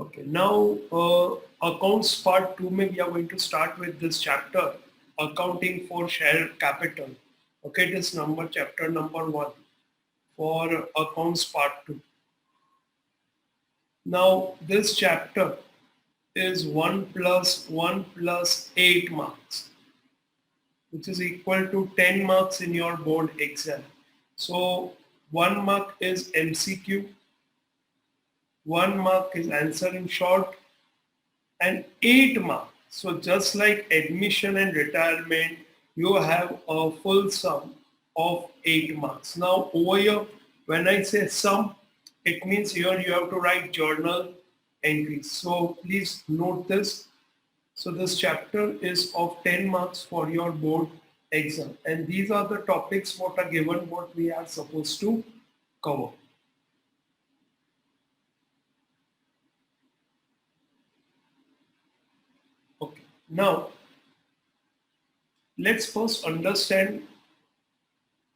Okay, now accounts part 2 में we are going to start with this chapter, accounting for share capital. Okay, it is chapter number 1 for accounts part 2. Now this chapter is 1 plus 1 plus 8 marks, which is equal to 10 marks in your board exam. So 1 mark is MCQ, 1 mark is answer in short, and 8 marks. So just like admission and retirement, you have a full sum of 8 marks. Now over here, when I say sum, it means here you have to write journal entries. So please note this. So this chapter is of 10 marks for your board exam. And these are the topics what are given, what we are supposed to cover. Okay. Now, let's first understand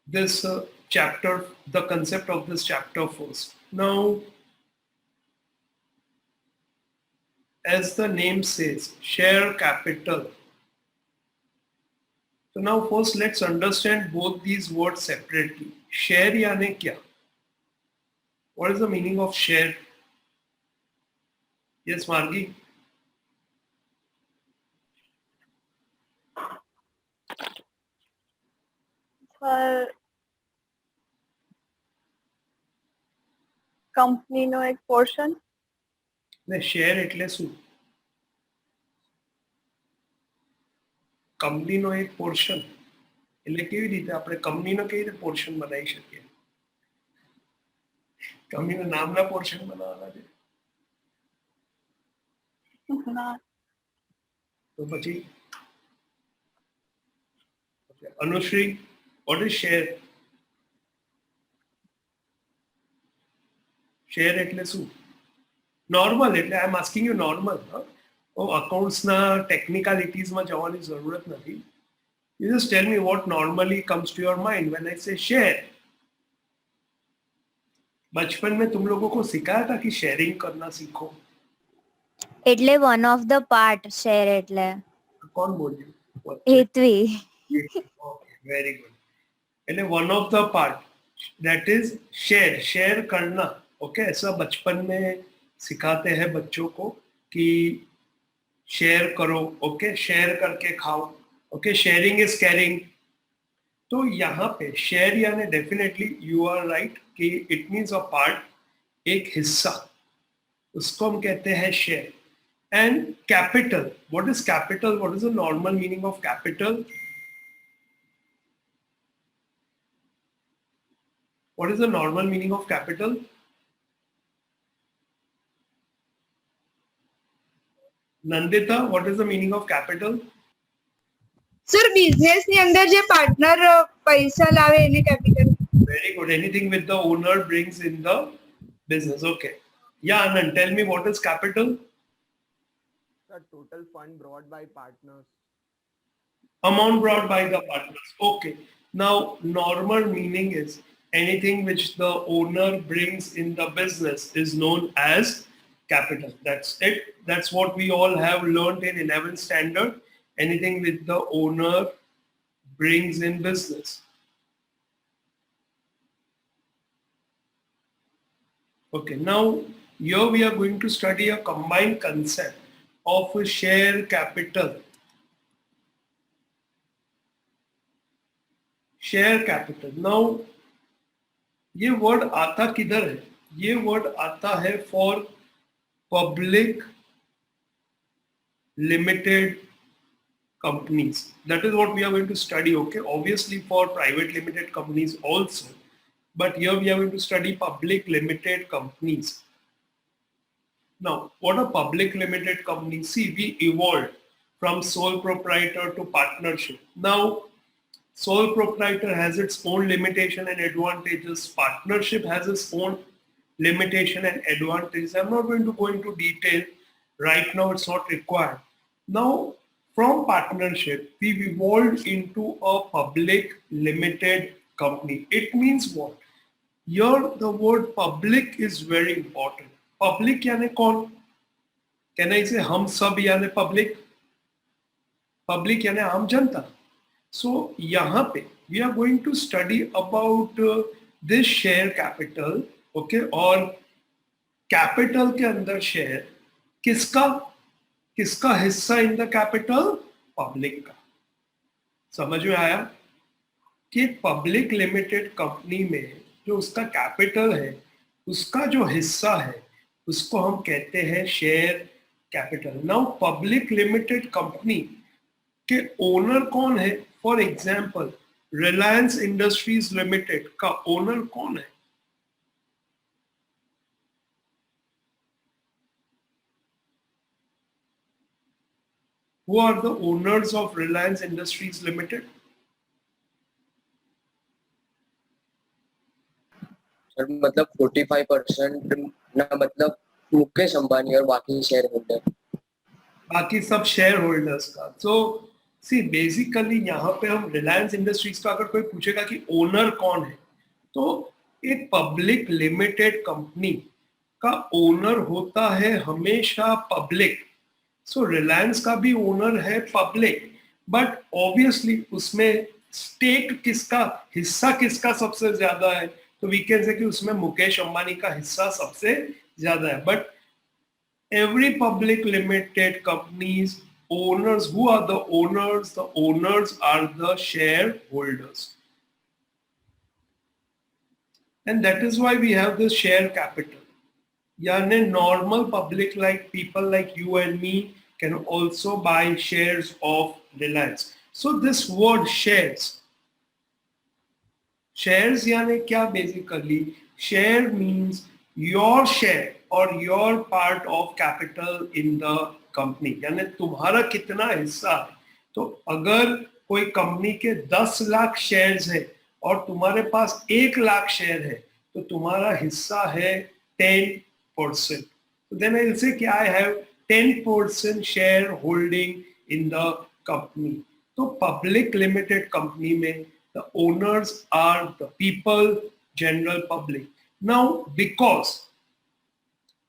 this chapter, the concept of this chapter first. Now, as the name says, share capital. So now first let's understand both these words separately. Share यानी क्या? What is the meaning of share? Yes, Margi? કંપનીનો એક portion ને share એટલે શું? કંપનીનો એક portion એટલે કેવી રીતે આપણે કંપનીનો કેવી રીતે પોર્શન બનાવી શકીએ? કંપનીના નામના પોર્શન બનાવવાના છે તો પછી Anushree, what is share? Share એટલે શું? Normal એટલે I am asking you normal. Accountsના technicalities માં જવાની જરૂરત નથી. You just tell me what normally comes to your mind when I say share. बचपन में तुम लोगों को सिखाया था कि शेयरिंग करना सीखो. એટલે one of the part share એટલે कौन बोल्યું? હેતવી. Okay, very good. એટલે one of the part that is share करना. Okay, ऐसा बचपन में सिखाते हैं बच्चों को कि शेयर करो. ओके, शेयर करके खाओ. Okay, sharing is carrying. तो यहाँ पे शेयर यानी डेफिनेटली यू आर राइट कि इट मीन्स अ पार्ट, एक हिस्सा, उसको हम कहते हैं share. And capital, what is capital? What is the normal meaning of capital? What is the normal meaning of capital? Nandita, what is the meaning of capital? Sir બિઝનેસની અંદર જે partner પૈસા લાવે એને capital. Very good. Anything with the owner brings in the business. Okay. Yeah, Anand, tell me what is capital? The total fund brought by partners. Amount brought by the partners. Okay. Now, normal meaning is anything which the owner brings in the business is known as capital. That's it. That's what we all have learned in 11th standard. Anything with the owner brings in business. Okay, now here we are going to study a combined concept of a share capital. Share capital. Now, ये word आता किधर है? ये word आता है for public limited companies. That is what we are going to study. Okay, obviously for private limited companies also, but here we are going to study public limited companies. Now, what are public limited companies? See, we evolved from sole proprietor to partnership. Now, sole proprietor has its own limitation and advantages. Partnership has its own limitation and advantages. I'm not going to go into detail right now. It's not required. Now, from partnership, we've evolved into a public limited company. It means what? Here, the word public is very important. Public यानी कौन? Can I से हम सब यानी public, public यानी आम जनता. So यहाँ पे we are going to study about this share capital. Okay, और कैपिटल के अंदर शेयर किसका, किसका हिस्सा इन द कैपिटल, पब्लिक का. समझ में आया कि पब्लिक लिमिटेड कंपनी में जो उसका कैपिटल है, उसका जो हिस्सा है, उसको हम कहते हैं share capital. Now public limited company के ओनर कौन है? For example Reliance industries limited का ओनर कौन है? Who are the owners of Reliance Industries Limited? Sir मतलब 45% ना, मतलब मुकेश अंबानी और बाकी शेयर होल्डर. बाकी सब शेयर होल्डर्स का. सो सी बेसिकली यहाँ पे हम रिलायंस इंडस्ट्रीज का अगर कोई पूछेगा कि ओनर कौन है, तो एक पब्लिक लिमिटेड कंपनी का ओनर होता है हमेशा पब्लिक. सो रिलायंस का भी ओनर है पब्लिक, बट ऑब्वियसली उसमें स्टेक किसका, हिस्सा किसका सबसे ज्यादा है? तो वी कैन से कि उसमें मुकेश अंबानी का हिस्सा सबसे ज्यादा है. But every public limited companies owners, who are the owners? The owners are the shareholders, and that is why we have this share capital. Yani normal public like people like you and me can also buy shares of Reliance. So this word shares, shares यानी क्या? Basically share means your share or your part of capital in the company, यानी तुम्हारा कितना हिस्सा है. तो अगर कोई कंपनी के 10 लाख शेयर्स है और तुम्हारे पास 1 लाख शेयर है, तो तुम्हारा हिस्सा है 10%. So then I'll say कि I have 10% share holding in the company. तो पब्लिक लिमिटेड कंपनी में the owners are the people, general public. Now because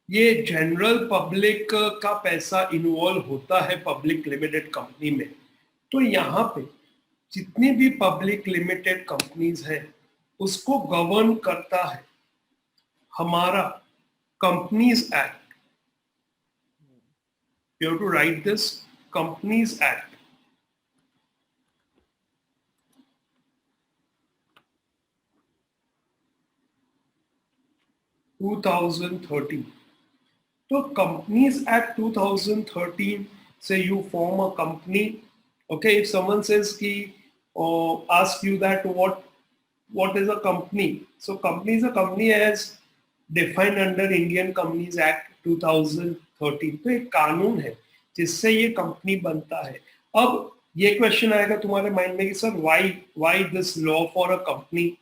ये जनरल पब्लिक का पैसा इन्वॉल्व होता है पब्लिक लिमिटेड कंपनी में, तो यहाँ पे जितनी भी पब्लिक लिमिटेड कंपनीज है उसको गवर्न करता है हमारा companies act. You have to write this, companies act. 2013. तो कंपनीज एक्ट 2013 से you form a company. Okay, if someone says कि ask you that what is a company, so company is a company as defined under Indian Companies Act 2013. तो एक कानून है जिससे ये company बनता है. अब ये क्वेश्चन आएगा तुम्हारे माइंड में कि sir why this law for a company?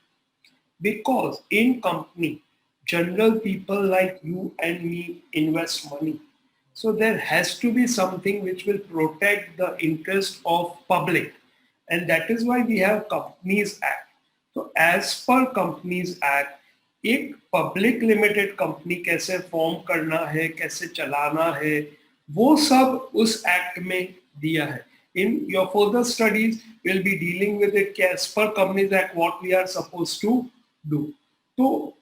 Because in company general people like you and me invest money. So there has to be something which will protect the interest of public. And that is why we have Companies Act. So as per Companies Act, एक public limited company कैसे form करना है, कैसे चलाना है, वो सब उस एक्ट में दिया है. In your further studies, we'll be dealing with it as per Companies Act what we are supposed to do. So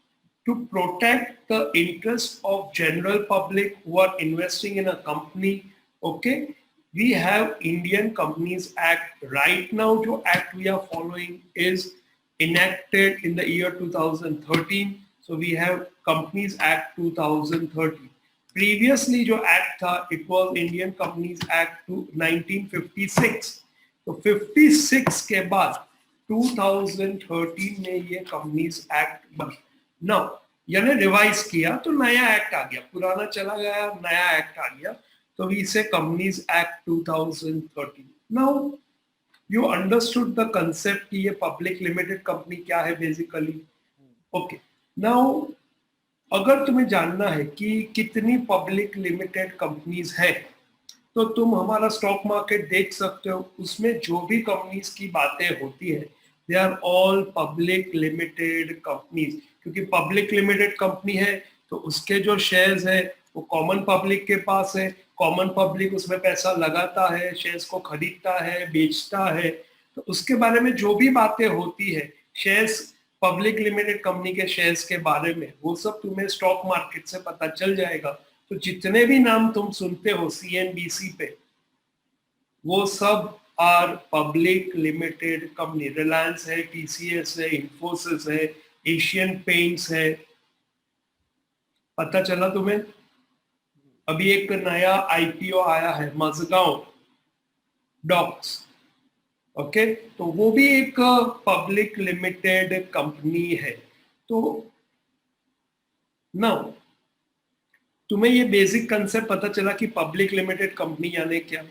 to protect the interest of general public who are investing in a company, okay, we have Indian Companies Act. Right now जो act we are following is enacted in the year 2013. So we have Companies Act 2013. Previously जो act था, it was Indian Companies Act 1956. तो 56 के बाद 2013 में ये Companies Act बना. Now यानी रिवाइज किया तो नया एक्ट आ गया, पुराना चला गया, नया एक्ट आ गया. तो वी से companies act 2013. Now you understood the concept कि ये पब्लिक लिमिटेड कंपनी क्या है बेसिकली. ओके, नाउ अगर तुम्हें जानना है कि कितनी पब्लिक लिमिटेड कंपनीज है, तो तुम हमारा स्टॉक मार्केट देख सकते हो. उसमें जो भी कंपनीज की बातें होती है, they are all public limited companies. क्योंकि पब्लिक लिमिटेड कंपनी है तो उसके जो शेयर्स है वो कॉमन पब्लिक के पास है, कॉमन पब्लिक उसमें पैसा लगाता है, शेयर्स को खरीदता है, बेचता है। तो उसके बारे में जो भी बातें होती है शेयर्स, पब्लिक लिमिटेड कंपनी के शेयर्स के बारे में, वो सब तुम्हें स्टॉक मार्केट से पता चल जाएगा। तो जितने भी नाम तुम सुनते हो सीएनबीसी पे, वो सब are public limited company. Reliance है, टीसीएस है, इंफोसिस है, एशियन पेंट्स है। पता चला तुम्हें? अभी एक नया आईपीओ आया है, मजगांव डॉक्स। ओके, तो वो भी एक पब्लिक लिमिटेड कंपनी है। तो नाउ तुम्हें ये बेसिक कंसेप्ट पता चला कि पब्लिक लिमिटेड कंपनी यानी क्या।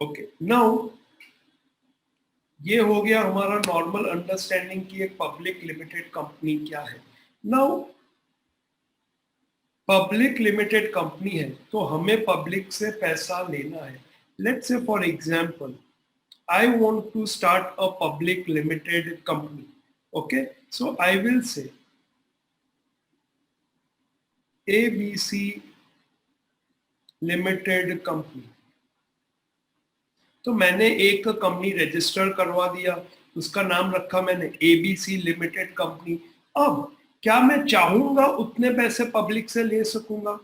ओके, नाउ ये हो गया हमारा नॉर्मल अंडरस्टैंडिंग की एक पब्लिक लिमिटेड कंपनी क्या है। नाउ पब्लिक लिमिटेड कंपनी है तो हमें पब्लिक से पैसा लेना है। Let's say for example I want to start a public limited company. Okay, so I will say ABC Limited Company. तो मैंने एक कंपनी रजिस्टर करवा दिया, उसका नाम रखा मैंने ABC लिमिटेड कंपनी। अब क्या मैं चाहूंगा उतने पैसे पब्लिक से ले सकूंगा?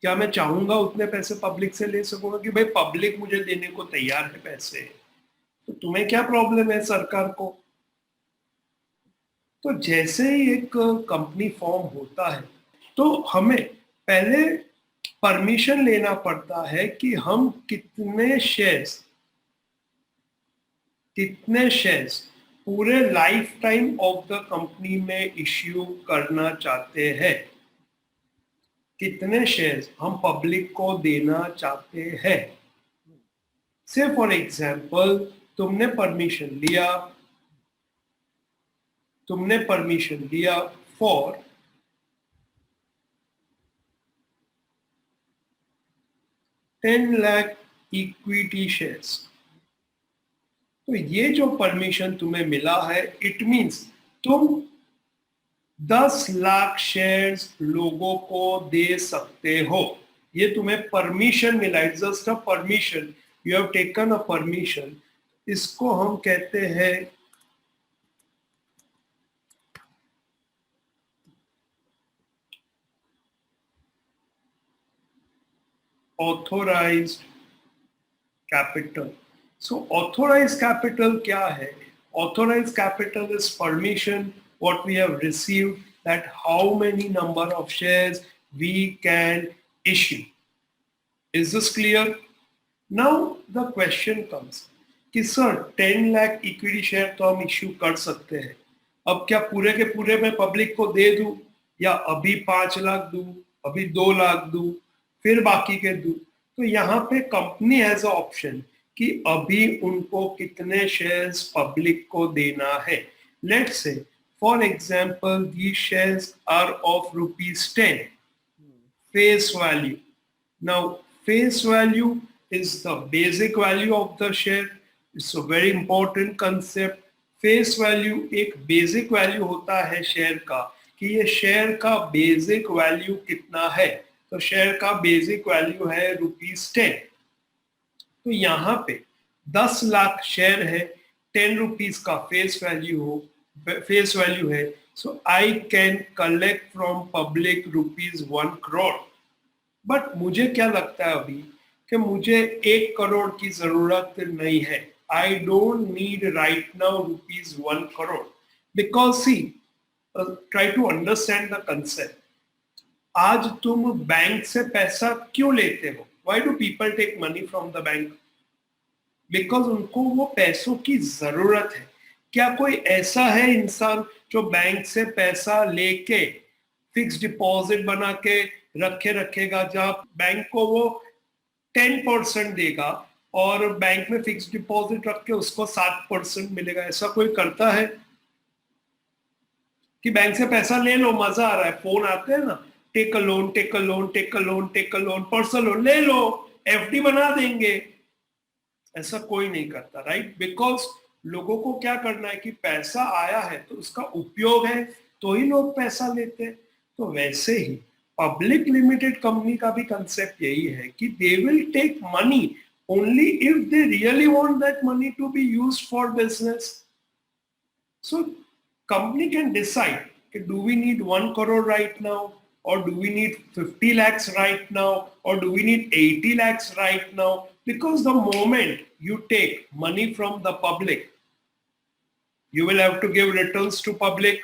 क्या मैं चाहूंगा उतने पैसे पब्लिक से ले सकूंगा कि भाई पब्लिक मुझे देने को तैयार है पैसे? तो तुम्हें क्या प्रॉब्लम है सरकार को? तो जैसे ही एक कंपनी फॉर्म होता है तो हमें पहले परमिशन लेना पड़ता है कि हम कितने शेयर्स पूरे life time of the company में इश्यू करना चाहते हैं, कितने शेयर्स हम पब्लिक को देना चाहते हैं। से फॉर एग्जांपल तुमने परमिशन लिया फॉर 10 लाख इक्विटी शेयर्स। तो ये जो परमिशन तुम्हें मिला है, इट मींस तुम 10 लाख शेयर्स लोगों को दे सकते हो। ये तुम्हें परमिशन मिला, it's just a permission, you have taken a permission. इसको हम कहते हैं ऑथोराइज्ड कैपिटल। सो ऑथोराइज्ड कैपिटल क्या है? Authorized capital is permission what we have received that how many number of shares we can issue. Is this clear? Now the question comes कि sir 10 lakh equity share तो हम issue कर सकते हैं, अब क्या पूरे के पूरे मैं पब्लिक को दे दूं या अभी 5 लाख दूं, अभी 2 लाख दूं, फिर बाकी के दूं? तो यहाँ पे कंपनी हैज अ ऑप्शन कि अभी उनको कितने शेयर्स पब्लिक को देना है। Let's say for example these shares are of ₹10 face value. Now face value is the basic value of the share. It's a very important concept. face value एक basic value होता है share का कि ये share का basic value कितना है। तो शेयर का बेसिक वैल्यू है ₹10। तो यहाँ पे 10 लाख शेयर है, 10 रुपीज का फेस वैल्यू है। So I can collect from public ₹1 crore. But मुझे क्या लगता है अभी कि मुझे 1 करोड़ की जरूरत नहीं है। I don't need right now ₹1 crore because see try to understand the concept. आज तुम बैंक से पैसा क्यों लेते हो? Why do people take money from the bank? Because उनको वो पैसों की जरूरत है। क्या कोई ऐसा है इंसान जो बैंक से पैसा लेके फिक्स डिपॉजिट बना के रखेगा, जहां बैंक को वो 10% देगा और बैंक में फिक्स डिपॉजिट रख के उसको 7% मिलेगा? ऐसा कोई करता है कि बैंक से पैसा ले लो, मजा आ रहा है, फोन आते हैं ना, take a loan, take a loan, take a loan, take a loan, personal loan ले लो, एफडी बना देंगे। ऐसा कोई नहीं करता, राइट? बिकॉज लोगों को क्या करना है कि पैसा आया है तो उसका उपयोग है तो ही लोग पैसा लेते हैं। तो वैसे ही पब्लिक लिमिटेड कंपनी का भी कंसेप्ट यही है कि they will take money only if they really want that money to be used for business. So company can decide, do we need 1 crore right now, or do we need 50 lakhs right now, or do we need 80 lakhs right now? Because the moment you take money from the public, you will have to give returns to public.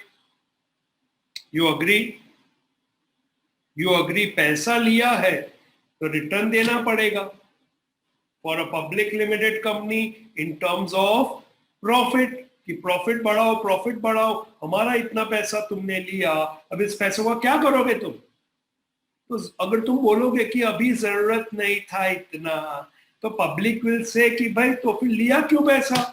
You agree? You agree? पैसा लिया है तो return देना पड़ेगा. For a public limited company, in terms of profit, कि profit बढ़ाओ, हमारा इतना पैसा तुमने लिया, अब इस पैसों का क्या करोगे तुम? तो अगर तुम बोलोगे कि अभी जरूरत नहीं था इतना, तो पब्लिक विल से कि भाई तो फिर लिया क्यों पैसा?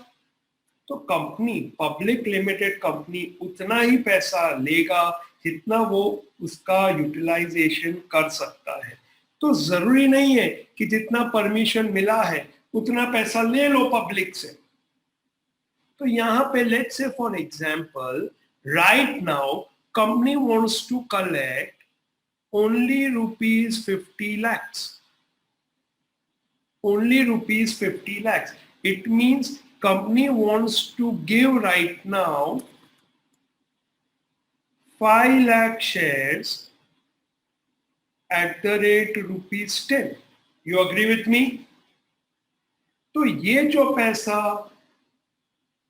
तो कंपनी, पब्लिक लिमिटेड कंपनी उतना ही पैसा लेगा जितना वो उसका यूटिलाइजेशन कर सकता है. तो जरूरी नहीं है कि जितना परमिशन मिला है उतना पैसा ले लो पब्लिक से. तो यहाँ पे let's say for example right now company wants to collect only ₹50 lakhs. Only ₹50 lakhs. It means company wants to give right now 5 lakh shares at the rate ₹10. You agree with me? तो ये जो पैसा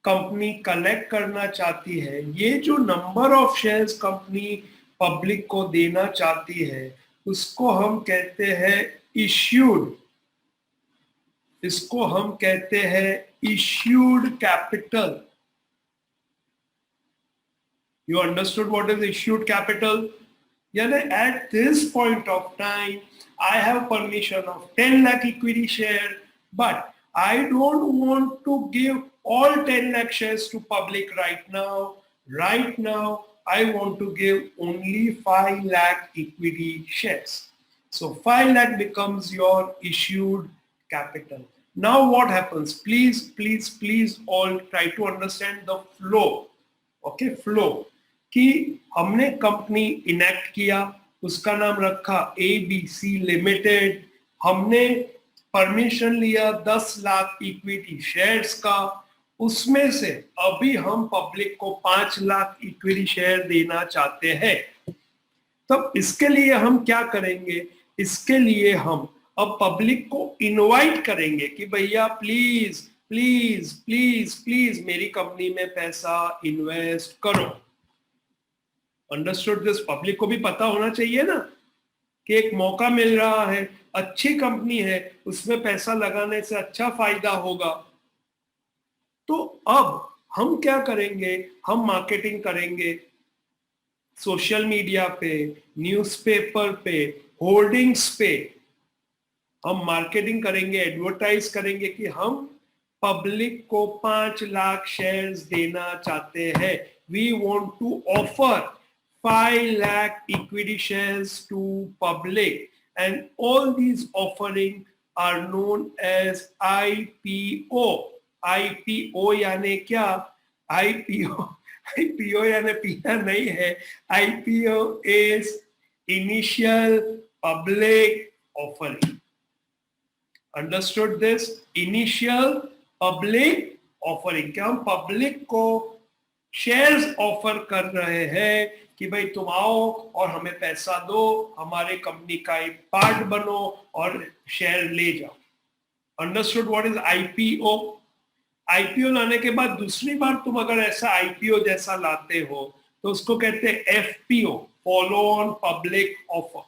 company collect करना चाहती है, ये जो number of shares company public को देना चाहती है, उसको हम कहते हैं इश्यूड. इसको हम कहते हैं issued capital. You understood what is issued capital? यानी at this point of time, I have permission of 10 lakh equity share, but I don't want to give all 10 lakh shares to public right now. Right now, I want to give only 5 lakh equity shares. So 5 lakh becomes your issued capital. Now what happens? Please all try to understand the flow. Okay, flow. कि हमने company enact किया, उसका नाम रखा ABC limited. हमने permission लिया 10 lakh equity shares का. उसमें से अभी हम पब्लिक को 5 लाख इक्विटी शेयर देना चाहते हैं. तब इसके लिए हम क्या करेंगे? इसके लिए हम अब पब्लिक को इनवाइट करेंगे कि भैया प्लीज प्लीज प्लीज प्लीज मेरी कंपनी में पैसा इन्वेस्ट करो. Understood this? पब्लिक को भी पता होना चाहिए ना कि एक मौका मिल रहा है, अच्छी कंपनी है, उसमें पैसा लगाने से अच्छा फायदा होगा. तो अब हम क्या करेंगे? हम मार्केटिंग करेंगे सोशल मीडिया पे, न्यूज़पेपर पे, होर्डिंग्स पे. हम मार्केटिंग करेंगे, एडवर्टाइज करेंगे कि हम पब्लिक को 5 लाख शेयर्स देना चाहते हैं. We want to offer 5 lakh equity shares to public, and all these offering are known as IPO. IPO यानी क्या? IPO यानी पीना नहीं है. IPO is initial public offering. Understood this? Initial public offering. क्या हम पब्लिक को शेयर्स ऑफर कर रहे हैं कि भाई तुम आओ और हमें पैसा दो, हमारे कंपनी का एक पार्ट बनो और शेयर ले जाओ. Understood what is IPO? IPO लाने के बाद दूसरी बार तुम अगर ऐसा आईपीओ जैसा लाते हो तो उसको कहते हैं FPO, follow on public offer.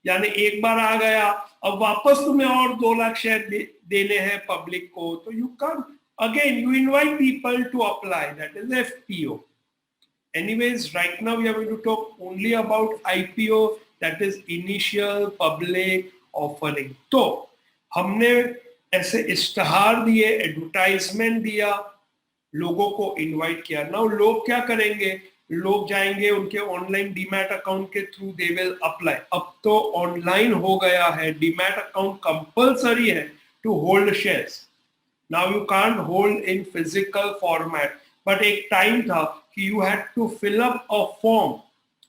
यानी एक बार आ गया, अब वापस तुम्हें और 2 लाख शेयर देने हैं पब्लिक को, तो you can again you invite people to apply. That is FPO. Anyways, right now we are going to talk only about IPO, that is initial public offering. तो हमने ऐसे इश्तहार दिए, एडवर्टाइजमेंट दिया, लोगों को इनवाइट किया. नाउ लोग क्या करेंगे? लोग जाएंगे उनके ऑनलाइन डीमैट अकाउंट के थ्रू, दे विल अप्लाई. अब तो ऑनलाइन हो गया है, डीमैट अकाउंट कंपल्सरी है to hold shares. Now you can't hold in physical format, but एक टाइम था कि you had to fill up a form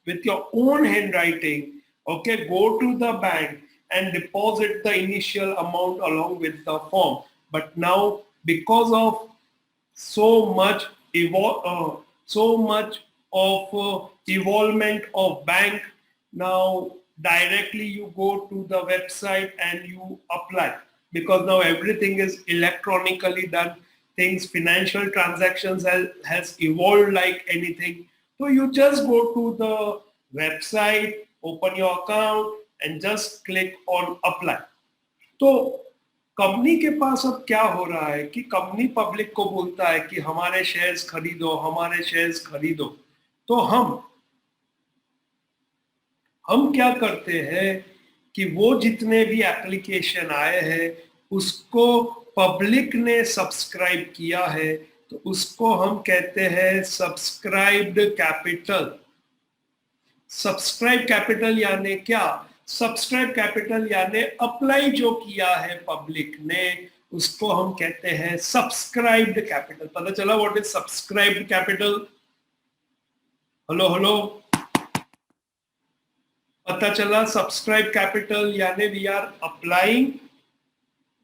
with your own handwriting, okay, go to the bank and deposit the initial amount along with the form. But now, because of so much evolvement of bank, now directly you go to the website and you apply, because now everything is electronically done. Things, financial transactions has evolved like anything. So you just go to the website, open your account and just click on apply. तो company के पास अब क्या हो रहा है कि company public को बोलता है कि हमारे शेयर्स खरीदो, हमारे शेयर्स खरीदो। तो हम क्या करते हैं कि वो जितने भी एप्लीकेशन आए हैं उसको पब्लिक ने सब्सक्राइब किया है, तो उसको हम कहते हैं सब्सक्राइब्ड कैपिटल। सब्सक्राइब कैपिटल यानी क्या? सब्सक्राइब कैपिटल यानी अप्लाई जो किया है पब्लिक ने, उसको हम कहते हैं सब्सक्राइब्ड कैपिटल। पता चला what is subscribed capital? Hello hello, पता चला? सब्सक्राइब कैपिटल यानी वी आर अप्लाइंग,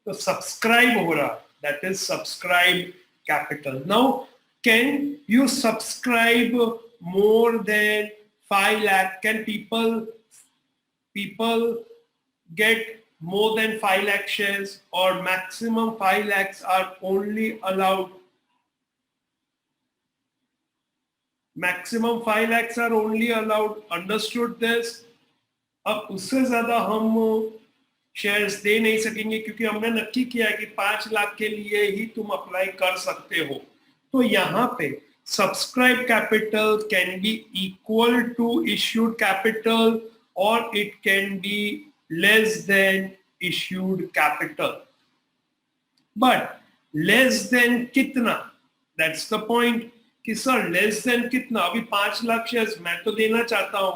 तो सब्सक्राइब हो रहा, that is subscribe capital. Now can you subscribe more than 5 lakh? Can people get more than 5 lakh shares, or maximum 5 lakhs are only allowed? Maximum 5 lakhs are only allowed. Understood this? अब उससे ज्यादा हम shares दे नहीं सकेंगे, क्योंकि हमने नक्की किया है कि 5 लाख के लिए ही तुम अप्लाई कर सकते हो। तो यहाँ पे subscribe capital can be equal to issued capital, or it can be less than issued capital. But less than कितना? That's the point कि सर less than कितना? अभी 5 लाख शेयर्स मैं तो देना चाहता हूं,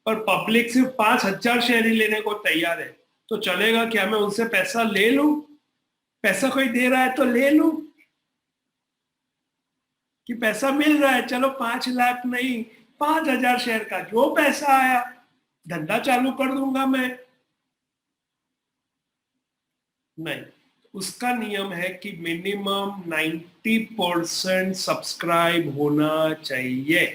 पर पब्लिक सिर्फ 5,000 शेयर ही लेने को तैयार है, तो चलेगा क्या मैं उनसे पैसा ले लूं? पैसा कोई दे रहा है तो ले लूं, कि पैसा मिल रहा है, चलो 5 लाख नहीं 5,000 शेयर का जो पैसा आया धंधा चालू कर दूंगा मैं। नहीं, उसका नियम है कि मिनिमम 90% सब्सक्राइब होना चाहिए।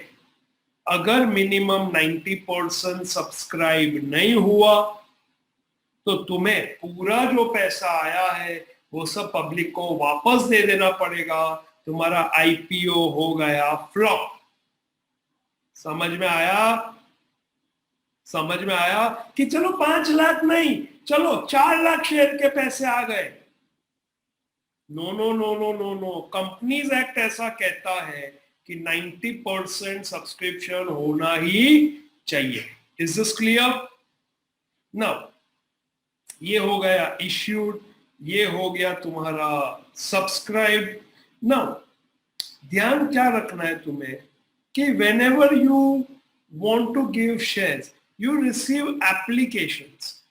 अगर मिनिमम 90% सब्सक्राइब नहीं हुआ तो तुम्हें पूरा जो पैसा आया है वो सब पब्लिक को वापस दे देना पड़ेगा। तुम्हारा आईपीओ हो गया फ्लॉप। समझ में आया? समझ में आया कि चलो 5 लाख नहीं, चलो 4 लाख शेयर के पैसे आ गए। No no no no no no, companies act ऐसा कहता है कि 90% सब्सक्रिप्शन होना ही चाहिए। Is this clear? नाउ ये हो गया इश्यूड, ये हो गया तुम्हारा सब्सक्राइब। नाउ ध्यान क्या रखना है तुम्हें कि whenever you want to give shares, you receive applications.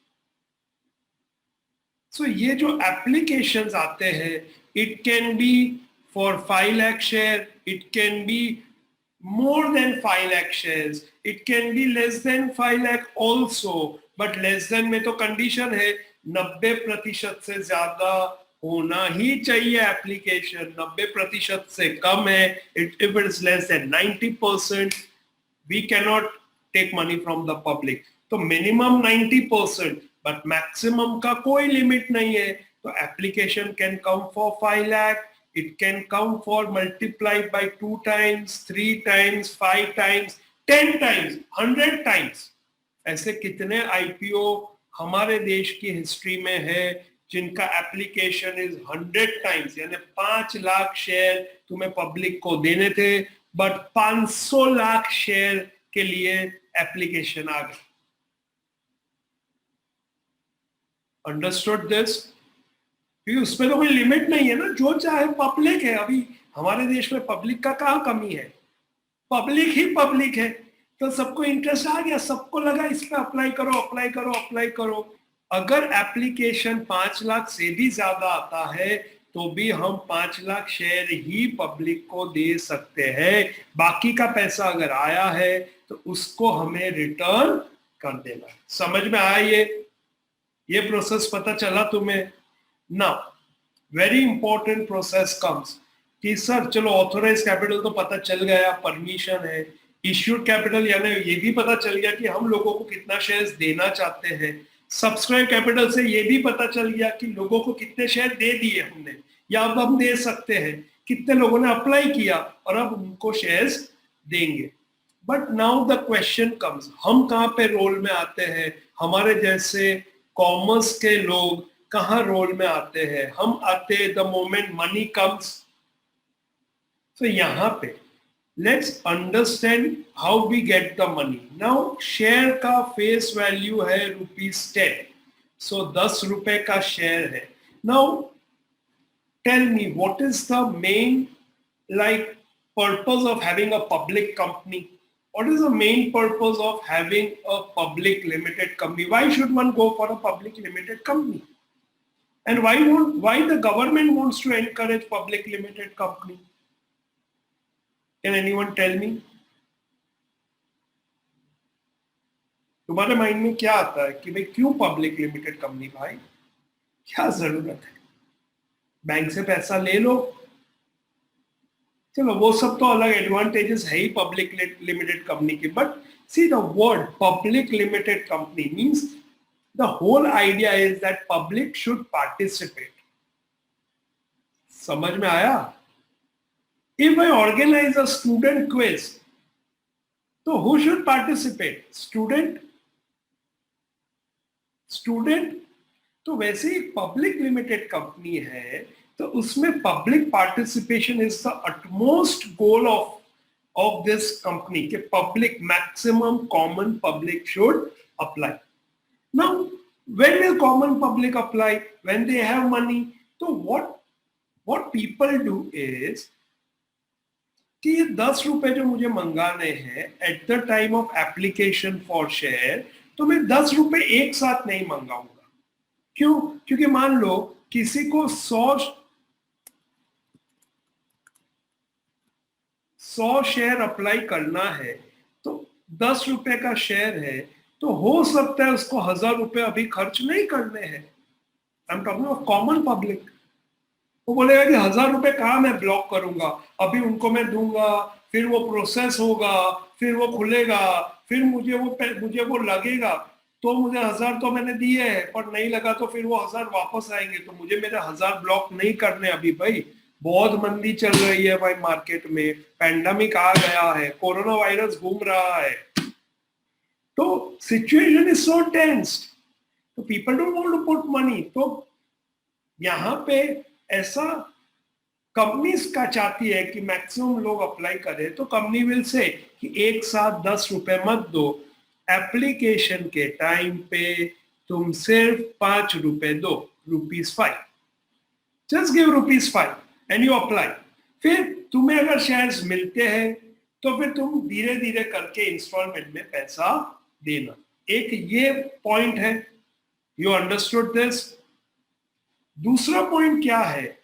So ये जो applications आते हैं, it can be for 5 lakh share, it can be more than 5 lakh shares, it can be less than 5 lakh also, but less than में तो condition है 90% से ज्यादा होना ही चाहिए एप्लीकेशन। 90% से कम है, if it is less than 90%, we cannot take money from the public. तो मिनिमम 90%, बट मैक्सिमम का कोई लिमिट नहीं है। तो application can come for 5 lakh, it can come for multiplied by 2 times, 3 times, 5 times, 10 times, 100 times। ऐसे कितने IPO हमारे देश की हिस्ट्री में है जिनका एप्लीकेशन इज 100 टाइम्स, यानी 5 लाख शेयर तुम्हें पब्लिक को देने थे, बट 500 लाख शेयर के लिए एप्लीकेशन आ गई। Understood this? क्योंकि उसमें तो कोई लिमिट नहीं है ना, जो चाहे पब्लिक है। अभी हमारे देश में पब्लिक का कहाँ कमी है? पब्लिक ही पब्लिक है, तो सबको इंटरेस्ट आ गया, सबको लगा इस पे अप्लाई करो अप्लाई करो अप्लाई करो। अगर एप्लीकेशन 5 लाख से भी ज्यादा आता है तो भी हम 5 लाख शेयर ही पब्लिक को दे सकते हैं। बाकी का पैसा अगर आया है तो उसको हमें रिटर्न कर देना है। समझ में आया ये प्रोसेस पता चला तुम्हें? Now very important process comes कि सर चलो ऑथोराइज कैपिटल तो पता चल गया, परमिशन है। इश्यूड कैपिटल यानी ये भी पता चल गया कि हम लोगों को कितना शेयर्स देना चाहते हैं। सब्सक्राइब कैपिटल से ये भी पता चल गया कि लोगों को कितने शेयर दे दिए हमने या अब हम दे सकते हैं, कितने लोगों ने अप्लाई किया और अब उनको शेयर्स देंगे। But now the question comes, हम कहाँ पे रोल में आते हैं? हमारे जैसे कॉमर्स के लोग कहाँ रोल में आते हैं? हम आते हैं द मोमेंट मनी कम्स। तो यहाँ पे let's understand how we get the money. Now share का फेस वैल्यू है ₹10, सो 10 रुपए का शेयर है। Now tell me what is the main purpose of having a public company? What is the main purpose of having a public limited company? Why should one go for a public limited company? And why the government wants to encourage public limited company? Can anyone tell me? तुम्हारे mind में क्या आता है कि भाई क्यों public limited company? भाई क्या जरूरत है? बैंक से पैसा ले लो, चलो वो सब तो अलग एडवांटेजेस है ही पब्लिक लिमिटेड कंपनी के। But see the word public limited company means the whole idea is that public should participate. समझ में आया? If I organise a student quiz, तो हु शुड पार्टिसिपेट? स्टूडेंट। तो वैसे ही पब्लिक लिमिटेड कंपनी है तो उसमें public participation is the utmost goal of this company के public maximum common public should apply. Now when will common public apply? When they have money. तो what people do is कि ये 10 रुपए जो मुझे मंगाने हैं at the time of application for share, तो मैं 10 रुपए एक साथ नहीं मंगाऊंगा। क्यों? क्योंकि मान लो किसी को 100 शेयर अप्लाई करना है तो 10 रुपए का शेयर है, तो हो सकता है उसको 1000 रुपए अभी खर्च नहीं करने हैं। I am talking of common public. वो बोलेगा कि 1000 रुपए कहाँ मैं ब्लॉक करूंगा, अभी उनको मैं दूंगा, फिर वो प्रोसेस होगा, फिर वो खुलेगा, फिर मुझे वो लगेगा, तो मुझे 1000 तो मैंने दिए है, पर नहीं लगा तो फिर वो 1000 वापस आएंगे, तो मुझे मेरे 1000 ब्लॉक नहीं करने अभी। भाई बहुत मंदी चल रही है भाई मार्केट में, पैंडेमिक आ गया है, कोरोना वायरस घूम रहा है, तो सिचुएशन इज सो टेंस्ड, तो people don't want to put money. तो यहाँ पे ऐसा कंपनीज का चाहती है कि मैक्सिमम लोग अप्लाई करें, तो कंपनी विल से कि एक साथ 10 रुपए मत दो, एप्लीकेशन के टाइम पे तुम सिर्फ 5 रुपए दो, ₹5। Just give ₹5 and you apply. फिर तुम्हें अगर शेयर्स मिलते हैं तो फिर तुम धीरे धीरे करके इंस्टॉलमेंट में पैसा देना। एक ये पॉइंट है, यू अंडरस्टूड दिस। दूसरा पॉइंट क्या है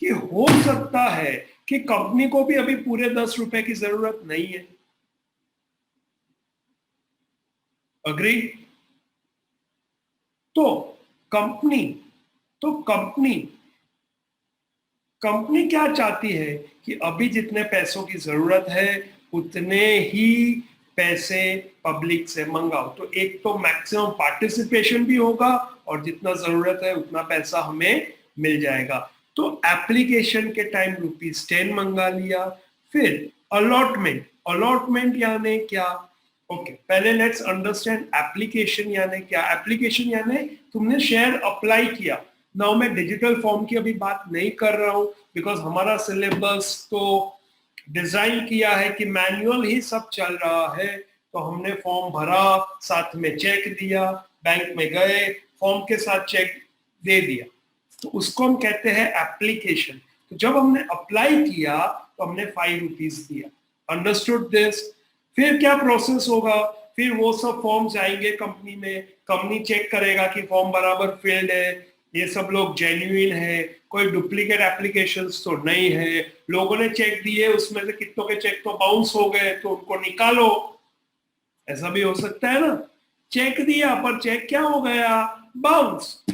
कि हो सकता है कि कंपनी को भी अभी पूरे 10 रुपए की जरूरत नहीं है। अग्री? तो कंपनी क्या चाहती है कि अभी जितने पैसों की जरूरत है उतने ही पैसे पब्लिक से मंगाओ, तो एक तो मैक्सिमम पार्टिसिपेशन भी होगा और जितना जरूरत है उतना पैसा हमें मिल जाएगा। तो एप्लीकेशन के टाइम ₹10 मंगा लिया। फिर अलॉटमेंट यानी क्या? ओके, पहले लेट्स अंडरस्टैंड एप्लीकेशन यानी क्या। एप्लीकेशन यानी तुमने शेयर अप्लाई किया। नाउ मैं डिजिटल फॉर्म की अभी बात नहीं कर रहा हूं, बिकॉज हमारा सिलेबस तो डिजाइन किया है कि मैनुअल ही सब चल रहा है। तो हमने फॉर्म भरा, साथ में चेक दिया, बैंक में गए, फॉर्म के साथ चेक दे दिया, तो उसको हम कहते हैं एप्लीकेशन। तो जब हमने अप्लाई किया तो हमने ₹5 दिया। Understood this? फिर क्या प्रोसेस होगा? फिर वो सब फॉर्म्स आएंगे कंपनी में, कंपनी चेक करेगा कि फॉर्म बराबर फिल्ड है, ये सब लोग जेन्युइन है, कोई डुप्लीकेट एप्लीकेशंस तो नहीं है, लोगों ने चेक दिए उसमें से कितनों के चेक तो बाउंस हो गए तो उनको निकालो, ऐसा भी हो सकता है ना। चेक दिया पर चेक क्या हो गया, बाउंस।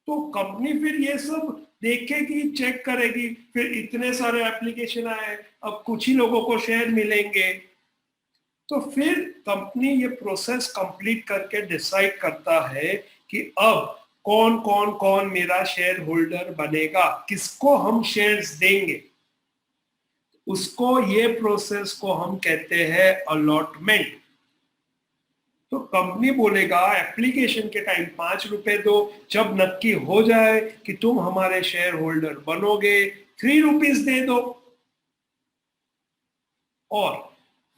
तो कंपनी फिर ये सब देखेगी, चेक करेगी, फिर इतने सारे एप्लीकेशन आए, अब कुछ ही लोगों को शेयर मिलेंगे, तो फिर कंपनी ये प्रोसेस कंप्लीट करके डिसाइड करता है कि अब कौन कौन कौन मेरा शेयर होल्डर बनेगा, किसको हम शेयर्स देंगे, उसको ये प्रोसेस को हम कहते हैं अलॉटमेंट। तो कंपनी बोलेगा एप्लीकेशन के टाइम 5 रुपए दो, जब नक्की हो जाए कि तुम हमारे शेयर होल्डर बनोगे 3 रुपीज दे दो, और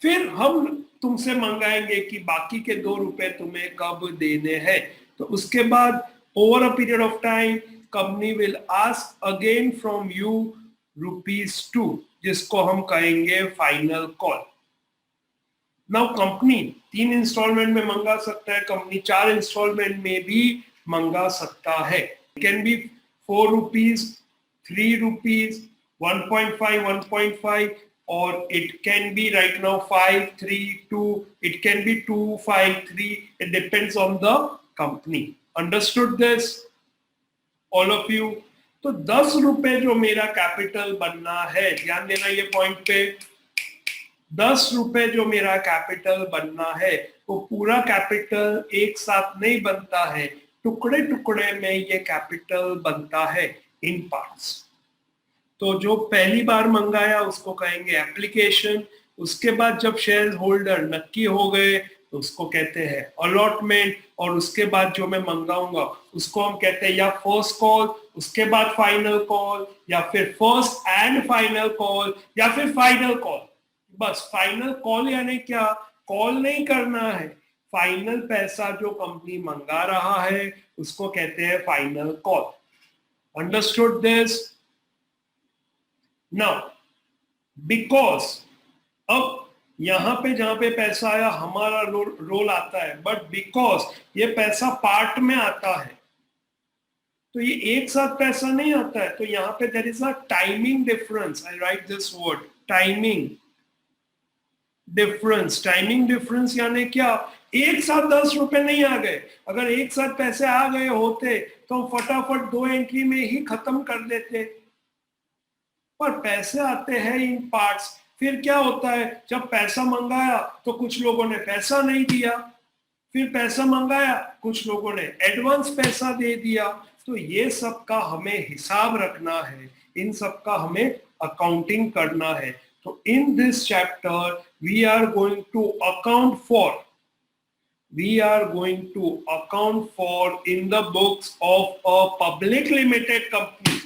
फिर हम तुमसे मंगाएंगे कि बाकी के 2 रुपए तुम्हें कब देने हैं। तो उसके बाद over a period of time company will ask again from you ₹2, जिसको हम कहेंगे final call. Now company 3 installment में मंगा सकता है, कंपनी 4 इंस्टॉलमेंट में भी मंगा सकता है। Can be 4 rupees, 3 rupees, 1.5, 1.5, or it can be right now 5, 3, 2, it can be 2, 5, 3, it depends on the company. Understood this? All of you? तो 10 रुपए जो मेरा कैपिटल बनना है, ध्यान देना ये पॉइंट पे, 10 रुपए जो मेरा कैपिटल बनना है, वो पूरा कैपिटल एक साथ नहीं बनता है, टुकड़े टुकड़े में ये कैपिटल बनता है, इन पार्ट्स। तो जो पहली बार मंगाया उसको कहेंगे एप्लीकेशन, उसके बाद जब शेयर होल्डर नक्की हो गए तो उसको कहते हैं अलॉटमेंट, और उसके बाद जो मैं मंगाऊंगा उसको हम कहते हैं या फर्स्ट कॉल, उसके बाद फाइनल कॉल, या फिर फर्स्ट एंड फाइनल कॉल, या फिर फाइनल कॉल। बस फाइनल कॉल यानी क्या, कॉल नहीं करना है, फाइनल पैसा जो कंपनी मंगा रहा है उसको कहते हैं final call. Understood this? Now because अब यहां पे जहां पे पैसा आया हमारा रोल आता है, बट बिकॉज ये पैसा पार्ट में आता है तो ये एक साथ पैसा नहीं आता है, तो यहाँ पे there is a timing difference. I write this word, timing difference. Timing difference यानी क्या, एक साथ 10 रुपए नहीं आ गए, अगर एक साथ पैसे आ गए होते तो हम फटाफट 2 एंट्री में ही खत्म कर देते, पर पैसे आते हैं इन पार्ट्स। फिर क्या होता है, जब पैसा मंगाया तो कुछ लोगों ने पैसा नहीं दिया, फिर पैसा मंगाया कुछ लोगों ने एडवांस पैसा दे दिया, तो ये सब का हमें हिसाब रखना है, इन सब का हमें अकाउंटिंग करना है। तो in this chapter we are going to account for in the books of a public limited company.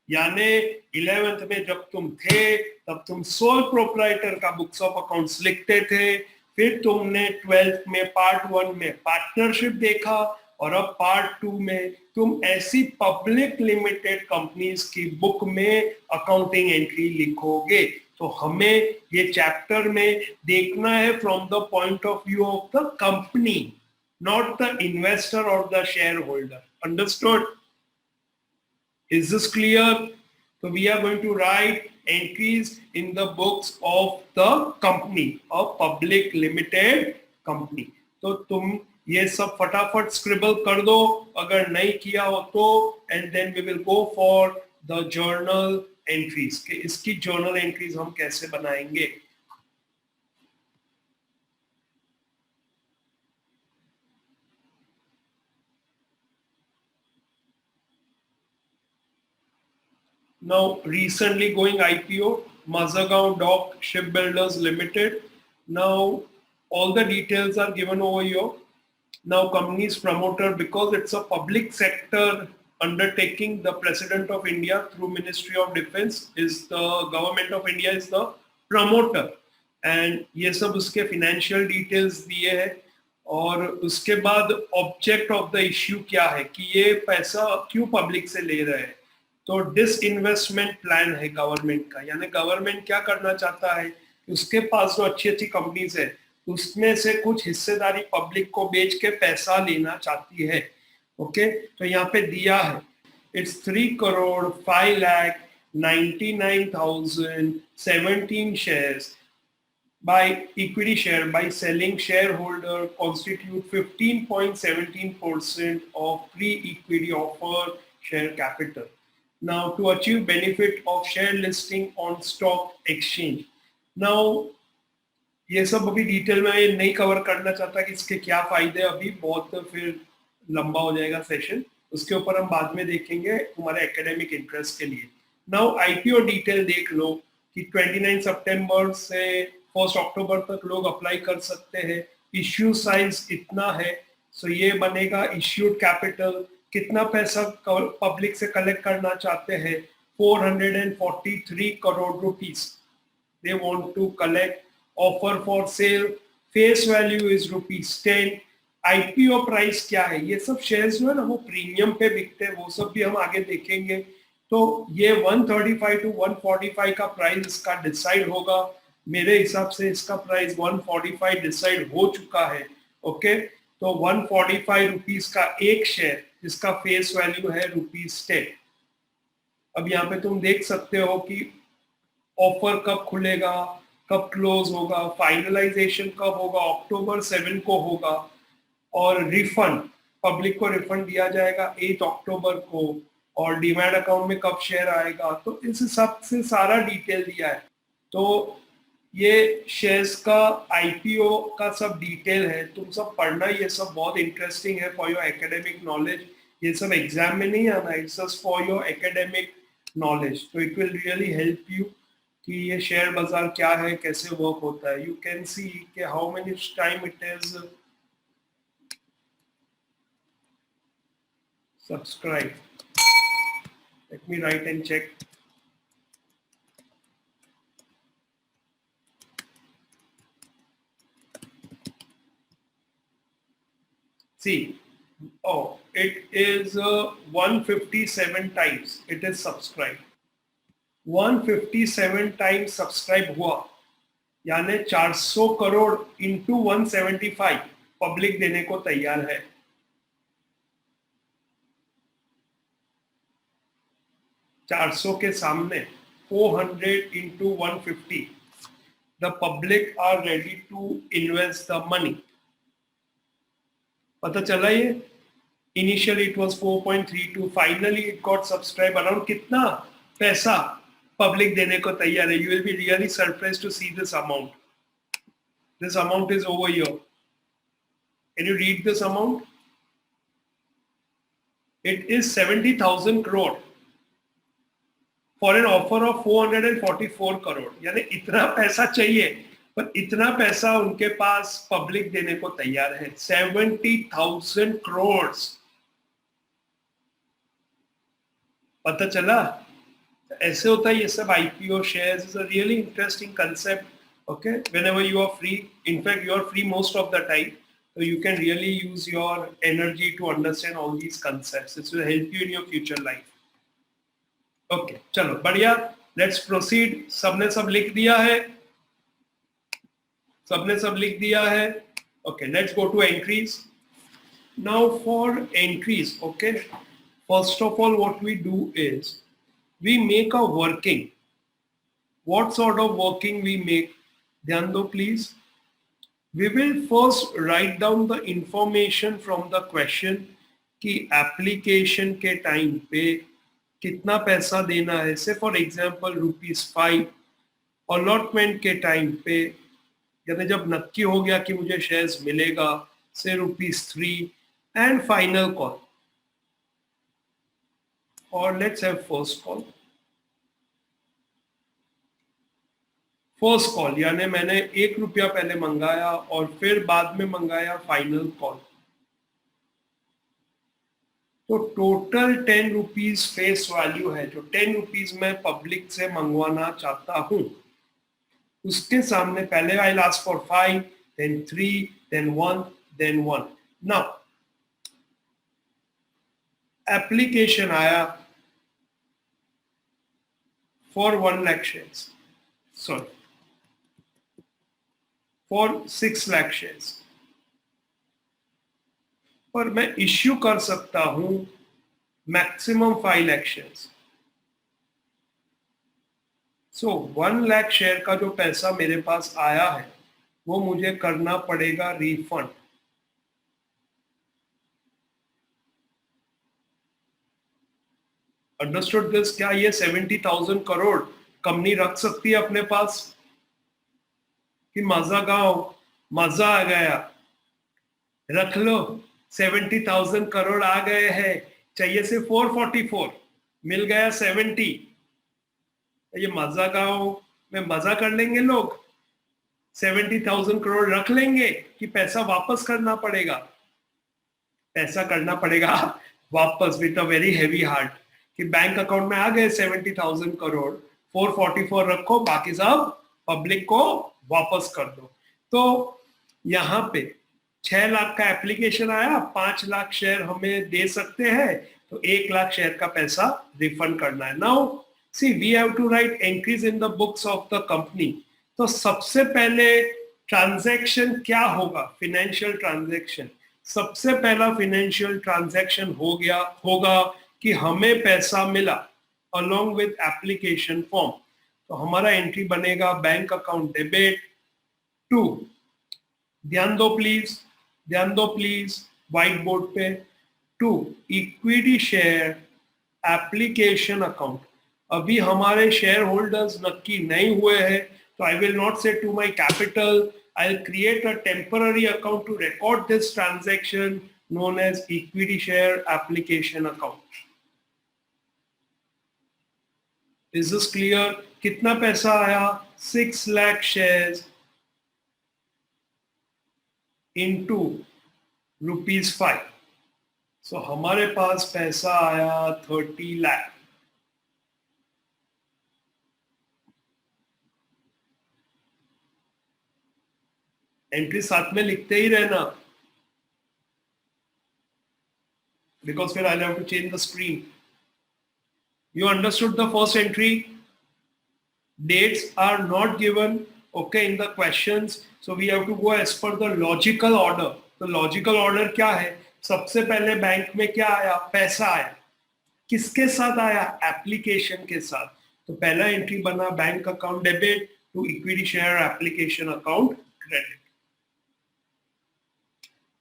यानी 11th में जब तुम थे तब तुम सोल प्रोप्राइटर का बुक्स ऑफ अकाउंट्स लिखते थे, फिर तुमने 12th में पार्ट 1 में पार्टनरशिप देखा, और अब पार्ट 2 में तुम ऐसी पब्लिक लिमिटेड कंपनीज की बुक में अकाउंटिंग एंट्री लिखोगे। तो हमें ये चैप्टर में देखना है from the point of view of the company, not the investor और the shareholder. Understood? Is this clear? So we are going to write entries in the books of the company, a public limited company. तो तुम ये सब फटाफट scribble कर दो अगर नहीं किया हो तो, and then we will go for the journal entries कि इसकी journal entries हम कैसे बनाएंगे। Now recently going IPO, Mazagon Dock Shipbuilders Limited. Now all the details are given over here. Now company's promoter, because it's a public sector undertaking, the President of India through Ministry of Defense is the Government of India is the promoter, and ये सब उसके financial details दिए हैं, और उसके बाद object of the issue क्या है कि ये पैसा क्यों पब्लिक से ले रहे हैं। तो डिसइन्वेस्टमेंट प्लान है गवर्नमेंट का, यानी गवर्नमेंट क्या करना चाहता है कि उसके पास जो अच्छी अच्छी कंपनीज है उसमें से कुछ हिस्सेदारी पब्लिक को बेच के पैसा लेना चाहती है। ओके तो यहाँ पे दिया है it's 3,05,99,017 shares by equity share by selling shareholder constitute 15.17% of pre-equity offer share capital. Now to achieve benefit of share listing on stock exchange. Now ये सब अभी डिटेल में नहीं कवर करना चाहता कि इसके क्या फायदे, अभी बहुत फिर लंबा हो जाएगा सेशन, उसके ऊपर हम बाद में देखेंगे तुम्हारे एकेडमिक इंटरेस्ट के लिए. नाउ आईपीओ डिटेल देख लो कि 29 सितंबर से 1 अक्टूबर तक लोग अप्लाई कर सकते हैं. इश्यू साइज इतना है, सो ये बनेगा इश्यूड कैपिटल. कितना पैसा पब्लिक से कलेक्ट करना चाहते हैं? 443 crore rupees they want to collect. Offer for sale face value is ₹10. IPO price क्या है? ये सब शेयर्स जो है ना वो प्रीमियम पे बिकते हैं, वो सब भी हम आगे देखेंगे. तो ये 135 to 145 का प्राइस इसका डिसाइड होगा. मेरे हिसाब से इसका प्राइस 145 डिसाइड हो चुका है. ओके तो 145 रुपीस का एक शेयर जिसका फेस वैल्यू है ₹10. अब यहाँ पे तुम देख सकते हो कि ऑफर कब खुलेगा, कब क्लोज होगा, फाइनलाइजेशन कब होगा, अक्टूबर 7 को होगा, और रिफंड पब्लिक को रिफंड दिया जाएगा 8 अक्टूबर को, और डीमैट अकाउंट में कब शेयर आएगा. तो इस हिसाब से सारा डिटेल दिया है. तो ये शेयर्स का आईपीओ का सब डिटेल है, तुम सब पढ़ना. ये सब बहुत इंटरेस्टिंग है फॉर योर एकेडमिक नॉलेज. ये सब एग्जाम में नहीं आना, it's just for your academic knowledge. तो it will really help you कि ये शेयर बाजार क्या है, कैसे वर्क होता है. यू कैन सी कि how many time it is subscribe. Let me write and check. See, oh, it is 157 times it is subscribed. 157 times subscribe हुआ, यानी 400 करोड़ इंटू 175 पब्लिक देने को तैयार है. $400 के सामने 400 into 150 the public are ready to invest the money. पता चला ये initially it was 4.32, finally it got subscribe. Around कितना पैसा पब्लिक देने को तैयार है? You will be really surprised to see this amount. This amount is over here. Can you read this amount? It is 70,000 crore for an offer of 444 crore. यानी इतना पैसा चाहिए, पर इतना पैसा उनके पास पब्लिक देने को तैयार है. 70,000 crore. पता चला? ऐसे होता है ये सब IPO shares. Is a really interesting concept. Okay whenever you are free, in fact you are free most of the time, so you can really use your energy to understand all these concepts. This will help you in your future life. Okay, चलो बढ़िया. Let's proceed. सबने सब लिख दिया है? सबने सब लिख दिया है? Okay, let's go to entries. Now for entries, okay, first of all what we do is we make a working. What sort of working we make? ध्यान दो please. We will first write down the information from the question कि application के time पे कितना पैसा देना है. से for example ₹5. allotment के time पे, यानी जब नक्की हो गया कि मुझे शेयर्स मिलेगा, से ₹3. and final call. और let's have first call. First call यानी मैंने ₹1 पहले मंगाया और फिर बाद में मंगाया फाइनल कॉल. तो टोटल ₹10 फेस वैल्यू है, जो ₹10 मैं पब्लिक से मंगवाना चाहता हूं. उसके सामने पहले I ask for 5, then 3, then 1, then 1. Now application आया for 1 lakh shares, sorry for 6 lakh shares. और मैं इश्यू कर सकता हूं मैक्सिमम 5 लाख शेयर्स। सो 1 लाख शेयर का जो पैसा मेरे पास आया है वो मुझे करना पड़ेगा रिफंड। Understood this? क्या ये 70,000 करोड़ कंपनी रख सकती है अपने पास कि मजा गाओ, मजा आ गया, रख लो, 70,000 करोड़ आ गए हैं, चाहिए सिर्फ 444, मिल गया 70, ये मजा गाओ में मजा कर लेंगे लोग? 70,000 करोड़ रख लेंगे कि पैसा वापस करना पड़ेगा? पैसा करना पड़ेगा वापस with a very heavy heart कि बैंक अकाउंट में आ गए 70,000 करोड़, 444 रखो, बाकी सब पब्लिक को वापस कर दो। तो यहाँ पे 6 लाख का एप्लीकेशन आया, 5 लाख शेयर हमें दे सकते हैं, तो 1 लाख शेयर का पैसा रिफंड करना है। Now see we have to write entries in the books of the company. तो सबसे पहले ट्रांजैक्शन क्या होगा? Financial transaction. सबसे पहला फाइनेंशियल ट्रांजैक्शन होगा कि हमें पैसा मिला अलोंग विद एप्लीकेशन फॉर्म। तो हमारा एंट्री बनेगा बैंक अकाउंट डेबिट टू, ध्यान दो प्लीज व्हाइट बोर्ड पे, to equity share application account. अभी हमारे शेयर होल्डर्स नक्की नहीं हुए हैं, तो I will not say to my capital, I'll create a temporary account to record this transaction known as equity share application account. Is this clear? कितना पैसा आया? 6 lakh shares into ₹5. So हमारे पास पैसा आया 30 lakh. एंट्री साथ में लिखते ही रहना, because फिर I'll have to change the screen. You understood the first entry? Dates are not given, okay, in the questions, so we have to go as per the logical order. तो logical order क्या है? सबसे पहले bank में क्या आया? पैसा आया। किसके साथ आया? एप्लीकेशन के साथ। तो पहला एंट्री बना bank account debit to equity share application account credit.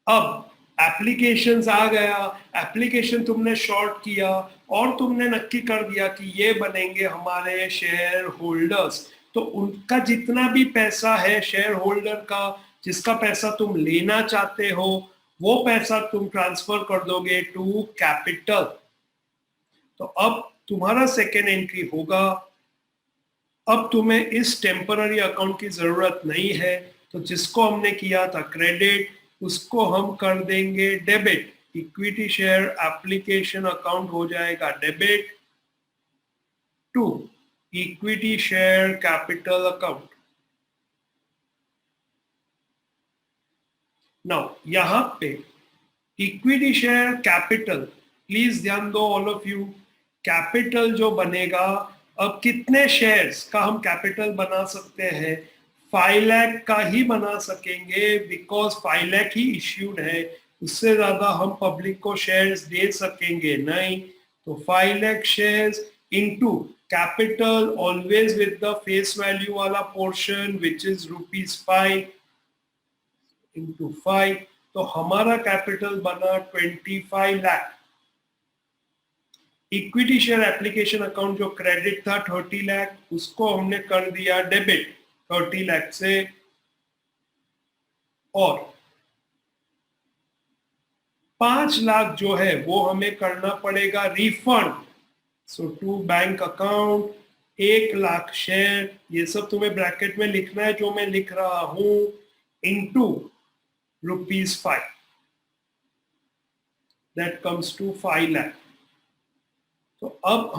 अब एप्लीकेशंस आ गया, एप्लीकेशन तुमने शॉर्ट किया और तुमने नक्की कर दिया कि ये बनेंगे हमारे शेयर होल्डर्स। तो उनका जितना भी पैसा है शेयर होल्डर का, जिसका पैसा तुम लेना चाहते हो, वो पैसा तुम ट्रांसफर कर दोगे टू कैपिटल। तो अब तुम्हारा सेकेंड एंट्री होगा, अब तुम्हें इस टेम्पररी अकाउंट की जरूरत नहीं है, तो जिसको हमने किया था क्रेडिट, उसको हम कर देंगे debit. Equity share application account हो जाएगा debit to equity share capital account. Now यहां पे इक्विटी शेयर कैपिटल, प्लीज ध्यान दो ऑल ऑफ यू, कैपिटल जो बनेगा, अब कितने शेयर्स का हम कैपिटल बना सकते हैं? 5 लाख का ही बना सकेंगे, बिकॉज 5 लाख ही इश्यूड है, उससे ज्यादा हम पब्लिक को शेयर्स दे सकेंगे नहीं। तो 5 lakh shares into capital always with the face value वाला पोर्शन विच इज ₹5 इंटू 5, तो हमारा कैपिटल बना 25 lakh. Equity share application account जो क्रेडिट था 30 लाख, उसको हमने कर दिया डेबिट 30 लाख से, और 5 लाख जो है वो हमें करना पड़ेगा refund. So to bank account 1 lakh share, ये सब तुम्हें ब्रैकेट में लिखना है जो मैं लिख रहा हूं, into ₹5, that comes to 5 lakh. तो अब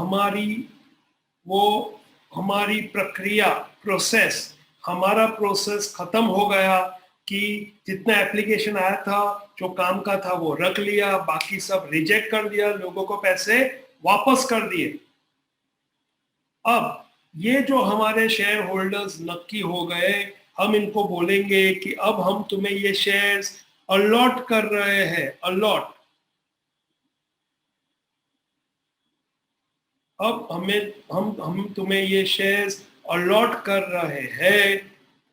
हमारी प्रक्रिया, हमारा प्रोसेस खत्म हो गया कि जितना एप्लीकेशन आया था, जो काम का था वो रख लिया, बाकी सब रिजेक्ट कर दिया, लोगों को पैसे वापस कर दिए। अब ये जो हमारे शेयर होल्डर्स नक्की हो गए, हम इनको बोलेंगे कि अब हम तुम्हें ये शेयर्स अलॉट कर रहे हैं, अलॉट। अब हम तुम्हें ये शेयर्स अलॉट कर रहे हैं,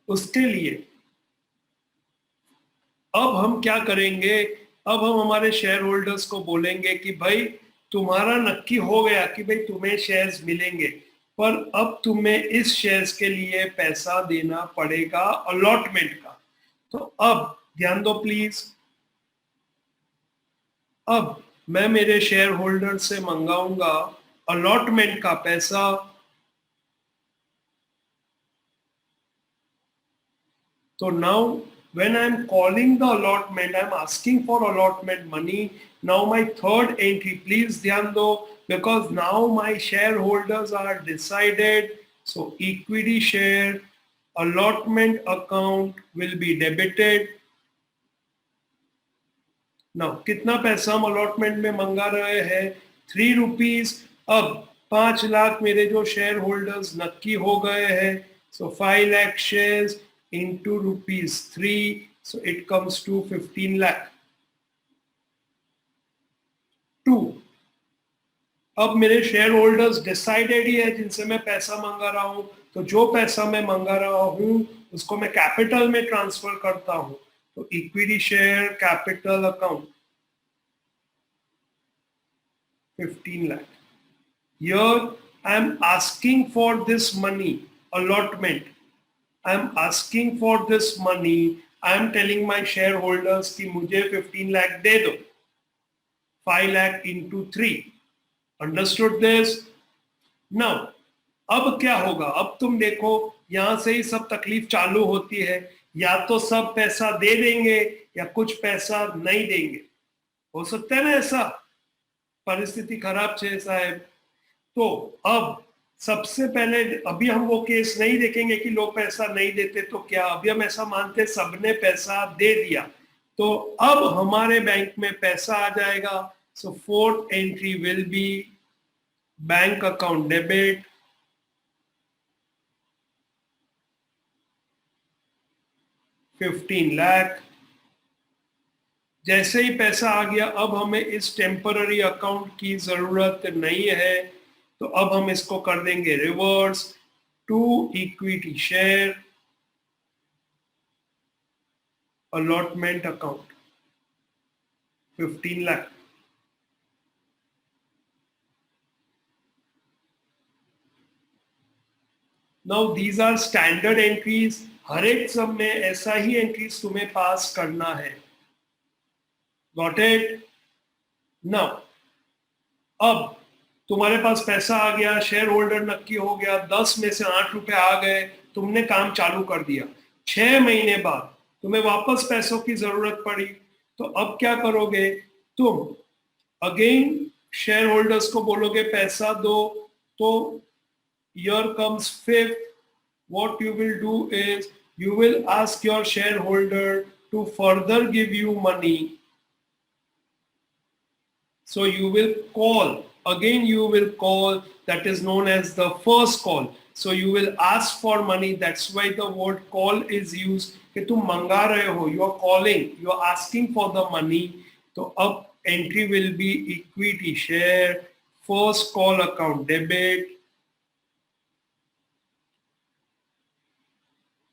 उसके लिए अब हम क्या करेंगे, अब हम हमारे शेयर होल्डर्स को बोलेंगे कि भाई तुम्हारा नक्की हो गया कि भाई तुम्हें शेयर्स मिलेंगे, पर अब तुम्हें इस शेयर्स के लिए पैसा देना पड़ेगा अलॉटमेंट का। तो अब ध्यान दो प्लीज, अब मैं मेरे शेयर होल्डर से मंगाऊंगा अलॉटमेंट का पैसा। So now when I'm calling the allotment, I'm asking for allotment money. Now my third entry, please ध्यान दो, because now my shareholders are decided. So equity share allotment account will be debited. Now कितना पैसा हम allotment में मंगा रहे हैं, 3 rupees। अब 5 लाख मेरे जो शेयर होल्डर्स नक्की हो गए हैं, so 5 lakh shares into rupees 3, so it comes to 15 lakh। 2, अब मेरे शेयर होल्डर्स डिसाइडेड ही है जिनसे मैं पैसा मंगा रहा हूं, तो जो पैसा मैं मंगा रहा हूं उसको मैं कैपिटल में ट्रांसफर करता हूं, तो equity share capital account 15 lakh। Here I am asking for this money, allotment। I am asking for this money। I am telling my shareholders कि मुझे 15 lakh दे दो, 5 lakh into 3। Understood this? Now, अब क्या होगा, अब तुम देखो यहां से ही सब तकलीफ चालू होती है, या तो सब पैसा दे देंगे या कुछ पैसा नहीं देंगे। हो सकता है ना ऐसा, परिस्थिति खराब है साहब। तो अब सबसे पहले अभी हम वो केस नहीं देखेंगे कि लोग पैसा नहीं देते तो क्या, अभी हम ऐसा मानते सबने पैसा दे दिया, तो अब हमारे बैंक में पैसा आ जाएगा। So fourth entry will be bank account debit, $15 lakh। जैसे ही पैसा आ गया, अब हमें इस टेम्पररी अकाउंट की जरूरत नहीं है, तो अब हम इसको कर देंगे reverse to equity share allotment account 15 lakh. Now these are standard entries, हर एक सब में ऐसा ही एंट्रीज तुम्हें पास करना है। Got it? नाउ अब तुम्हारे पास पैसा आ गया, शेयर होल्डर नक्की हो गया, 10 में से 8 रुपए आ गए, तुमने काम चालू कर दिया। 6 महीने बाद तुम्हें वापस पैसों की जरूरत पड़ी, तो अब क्या करोगे, तुम अगेन शेयर होल्डर्स को बोलोगे पैसा दो। तो here comes fifth, what you will do is you will ask your shareholder to further give you money। So you will call, again you will call, that is known as the first call। So you will ask for money, that's why the word call is used, कि तुम मंगा रहे हो, you are calling, you are asking for the money। तो अब entry will be equity share first call account debit।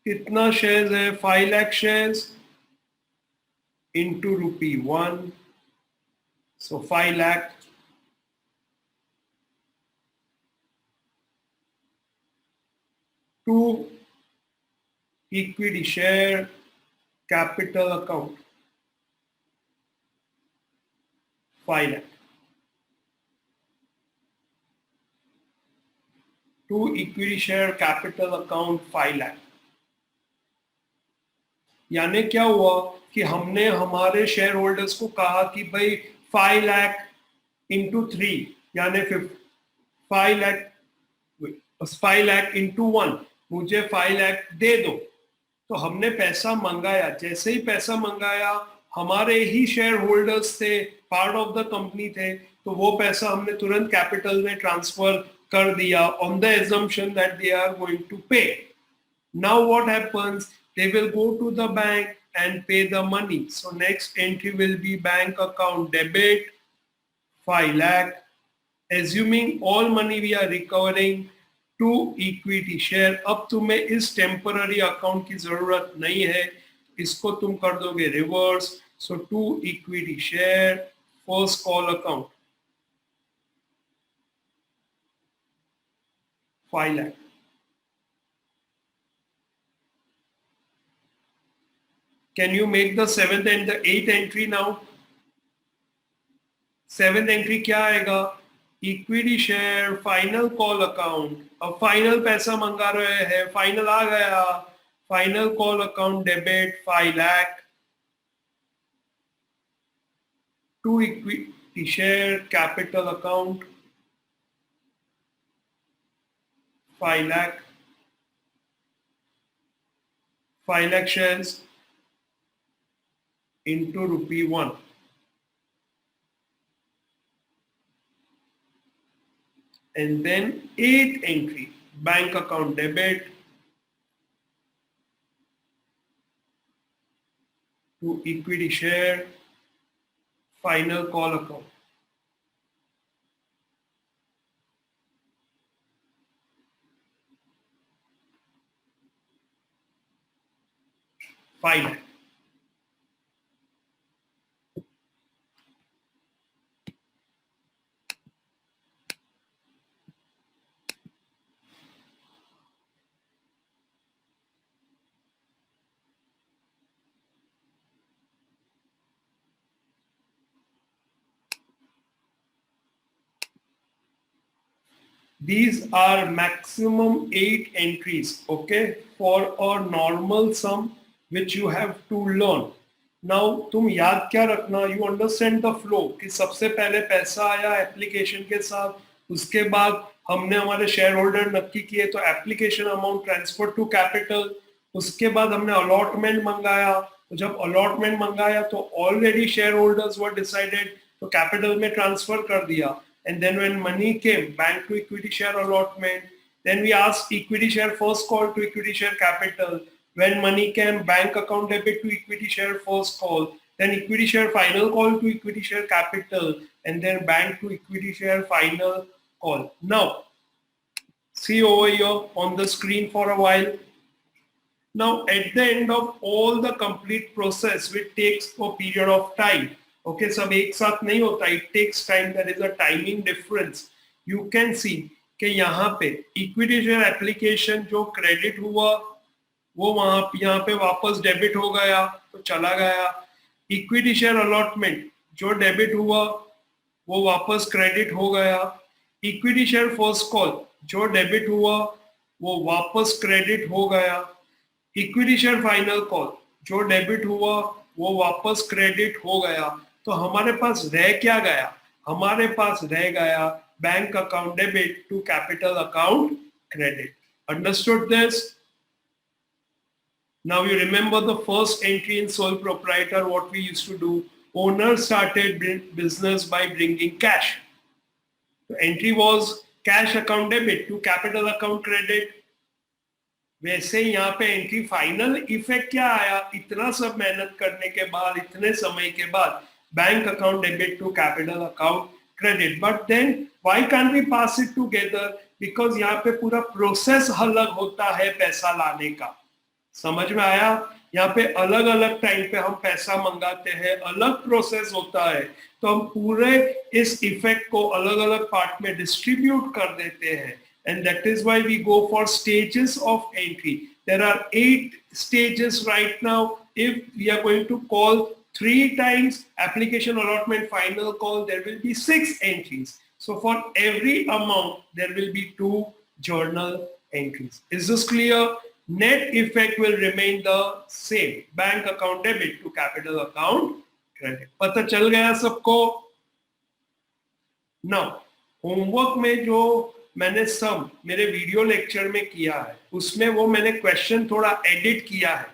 कितना shares है, 5 lakh shares into ₹1, so 5 lakh। to equity share capital account 5 lakh। to equity share capital account 5 lakh। यानी क्या हुआ कि हमने हमारे शेयर होल्डर्स को कहा कि भाई 5 लाख into 3 यानी 5 लाख, 5 लाख into 1, मुझे 5 लाख दे दो। तो हमने पैसा मंगाया, जैसे ही पैसा मंगाया हमारे ही शेयर होल्डर्स थे, पार्ट ऑफ द कंपनी थे, तो वो पैसा हमने तुरंत कैपिटल में ट्रांसफर कर दिया on the assumption that they are going to pay। Now what happens, they will go to the bank and pay the money. So next entry will be bank account debit 5 lakh. Assuming all money we are recovering to equity share. अब तुम्हें इस temporary account की जरूरत नहीं है, इसको तुम कर दोगे reverse. So to equity share first call account 5 lakh. Can you make the 7th and the 8th entry now? 7th entry क्या आएगा? Equity share final call account. अब final पैसा मंगा रहे हैं, final आ गया. Final call account debit 5 lakh. To equity share capital account 5 lakh. 5 lakh shares into rupee 1. And then 8th entry, bank account debit to equity share, final call account. Fine. These are maximum 8 entries, okay, for a normal sum which you have to learn. Now, तुम याद क्या रखना, you understand the flow कि सबसे पहले पैसा आया application के साथ, उसके बाद हमने हमारे शेयर होल्डर नक्की किए तो application amount transfer to capital, उसके बाद हमने अलॉटमेंट मंगाया, तो जब अलॉटमेंट मंगाया तो ऑलरेडी शेयर होल्डर्स वर डिसाइडेड तो कैपिटल में ट्रांसफर कर दिया. And then when money came, bank to equity share allotment, then we asked equity share first call to equity share capital. When money came, bank account debit to equity share first call, then equity share final call to equity share capital, and then bank to equity share final call. Now, see over here on the screen for a while. Now, at the end of all the complete process, which takes a period of time, okay, सब एक साथ नहीं होता, it takes time, there is a timing difference. You can see कि यहाँ पे equity share application जो credit हुआ वो यहाँ पे वापस debit हो गया तो चला गया. Equity share allotment जो debit हुआ वो वापस credit हो गया. Equity share first call जो debit हुआ वो वापस credit हो गया. Equity share final call जो debit हुआ वो वापस credit हो गया. तो हमारे पास रह क्या गया? हमारे पास रह गया bank account debit to capital account credit. Understood this? Now you remember the first entry in sole proprietor, what we used to do. Owner started business by bringing cash. The entry was cash account debit to capital account credit. वैसे यहाँ पे entry final effect क्या आया? इतना सब मेहनत करने के बाद, इतने समय के बाद, bank account debit to capital account credit. But then why can't we pass it together? Because यहाँ पे पूरा प्रोसेस अलग होता है पैसा लाने का. समझ में आया? यहाँ पे अलग अलग टाइम पे हम पैसा मंगाते हैं, अलग प्रोसेस होता है, तो हम पूरे इस इफेक्ट को अलग अलग पार्ट में डिस्ट्रीब्यूट कर देते हैं. And that is why we go for stages of entry. There are 8 stages right now. If we are going to call 3 times application allotment final call, there will be 6 entries. So for every amount, there will be 2 journal entries. Is this clear? Net effect will remain the same. Bank account debit to capital account credit. पता चल गया सबको? Now, homework में जो मैंने सब मेरे video lecture में किया है उसमें वो मैंने क्वेश्चन थोड़ा एडिट किया है,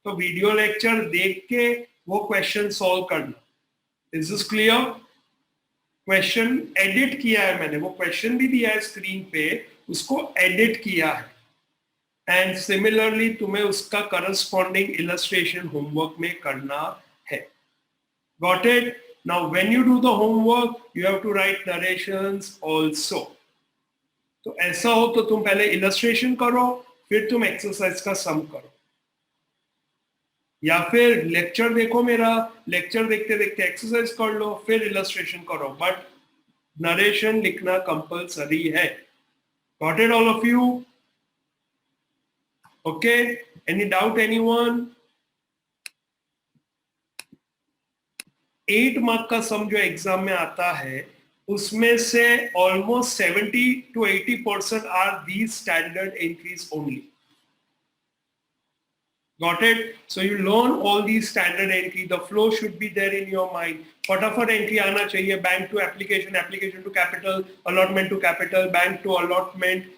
तो वीडियो लेक्चर देख के वो क्वेश्चन सॉल्व करना. Is this clear? Question edit किया है मैंने, वो क्वेश्चन भी दिया है स्क्रीन पे, उसको एडिट किया है. एंड सिमिलरली तुम्हें उसका करस्पॉन्डिंग इलस्ट्रेशन होमवर्क में करना है. Got it? Now when you do the homework, you have to write narrations also. तो ऐसा हो तो तुम पहले इलस्ट्रेशन करो, फिर तुम एक्सरसाइज का सम करो, या फिर लेक्चर देखो मेरा, लेक्चर देखते देखते एक्सरसाइज कर लो, फिर इलस्ट्रेशन करो, बट नरेशन लिखना कंपलसरी है. Got it, all of you? Okay, any doubt, anyone? 8 mark का सम जो एग्जाम में आता है, उसमें से almost 70 to 80% are these standard entries only. Got it? So you learn all these standard entry. The flow should be there in your mind. फटाफट entry आना चाहिए. Bank to application, application to capital, allotment to capital, bank to allotment,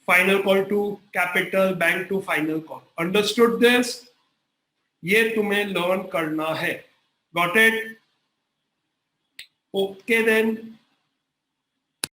final call to capital, bank to final call. Understood this? ये तुम्हें learn करना है. Got it? Okay then.